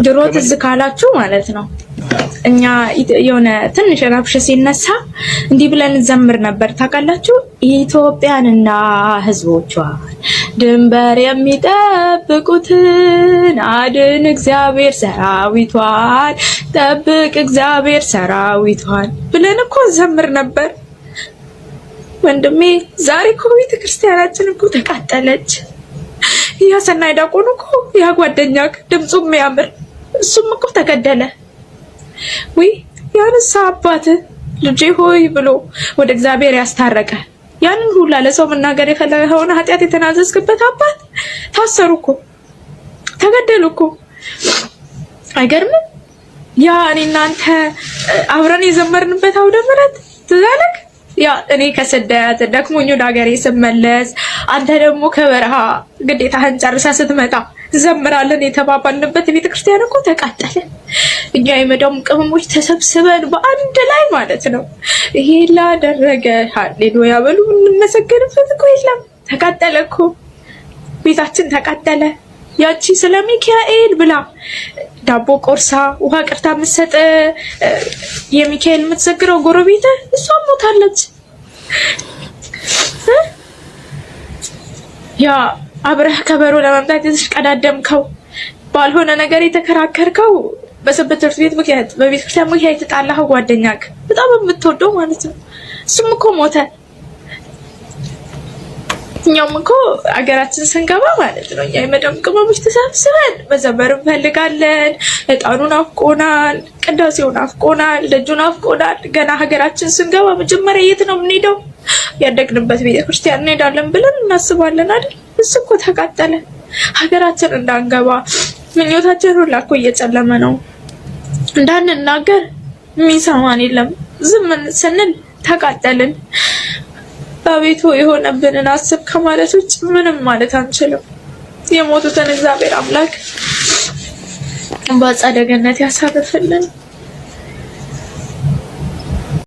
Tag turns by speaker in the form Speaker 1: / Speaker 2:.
Speaker 1: ድሮ ትዝ ካላችሁ ማለት ነው እኛ የሆነ ትንሽ ረብሽ ሲነሳ እንዲህ ብለን ዘምር ነበር ታውቃላችሁ። ኢትዮጵያንና ህዝቦቿን ድንበር የሚጠብቁትን አድን እግዚአብሔር ሰራዊቷን ጠብቅ እግዚአብሔር ሰራዊቷን ብለን እኮ ዘምር ነበር ወንድሜ። ዛሬ እኮ ቤተክርስቲያናችን እኮ ተቃጠለች። ያ ሰናይ ዲያቆኑ እኮ ያ ጓደኛክ ድምፁ የሚያምር እሱም እኮ ተገደለ። ወይ ያንሳ አባት ልጄ ሆይ ብሎ ወደ እግዚአብሔር ያስታረቀ ያንን ሁላ ለሰው መናገር የፈለገውን ኃጢያት የተናዘዝክበት አባት ታሰሩ እኮ ተገደሉ እኮ። አይገርምም? ያ እኔና አንተ አብረን የዘመርንበት አውደ ምሕረት ትዛለክ። ያ እኔ ከስደት ደክሞኝ ወደ ሀገሬ ስመለስ አንተ ደግሞ ከበረሃ ግዴታህን ጨርሰህ ስትመጣ ዘምራለን የተባባልንበት ቤተክርስቲያን እኮ ተቃጠለ። እኛ የመዳም ቅመሞች ተሰብስበን በአንድ ላይ ማለት ነው ይሄ ላደረገ ሃሌሉያ በሉ እንመሰገንበት እኮ የለም። ተቃጠለ እኮ ቤታችን ተቃጠለ። ያቺ ስለ ሚካኤል ብላ ዳቦ ቆርሳ ውሃ ቀርታ የምትሰጥ የሚካኤል የምትዘግረው ጎረቤት እሷ ሞታለች። ያ አብረህ ከበሮ ለማምጣት የተሽቀዳደምከው ባልሆነ ነገር የተከራከርከው በሰንበት ትምህርት ቤት ምክንያት በቤተክርስቲያን ምክንያት የተጣላኸው ጓደኛክ በጣም የምትወደው ማለት ነው እሱም እኮ ሞተ። እኛም እኮ አገራችን ስንገባ ማለት ነው እኛ የመዳም ቅመሞች ተሰብስበን መዘመር እንፈልጋለን። እጣኑን አፍቆናል፣ ቅዳሴውን አፍቆናል፣ ደጁን አፍቆናል። ገና ሀገራችን ስንገባ መጀመሪያ የት ነው የምንሄደው? ያደግንበት ቤተክርስቲያን እንሄዳለን ብለን እናስባለን አይደል? እሱ እኮ ተቃጠለ። ሀገራችን እንዳንገባ ምኞታችን ሁላ እኮ እየጨለመ ነው። እንዳንናገር የሚሰማን የለም። ዝም ስንል ተቃጠልን። አቤቱ የሆነብንን አስብ ከማለት ውጭ ምንም ማለት አንችልም። የሞቱትን እግዚአብሔር አምላክ በአጸደ ገነት ያሳርፍልን።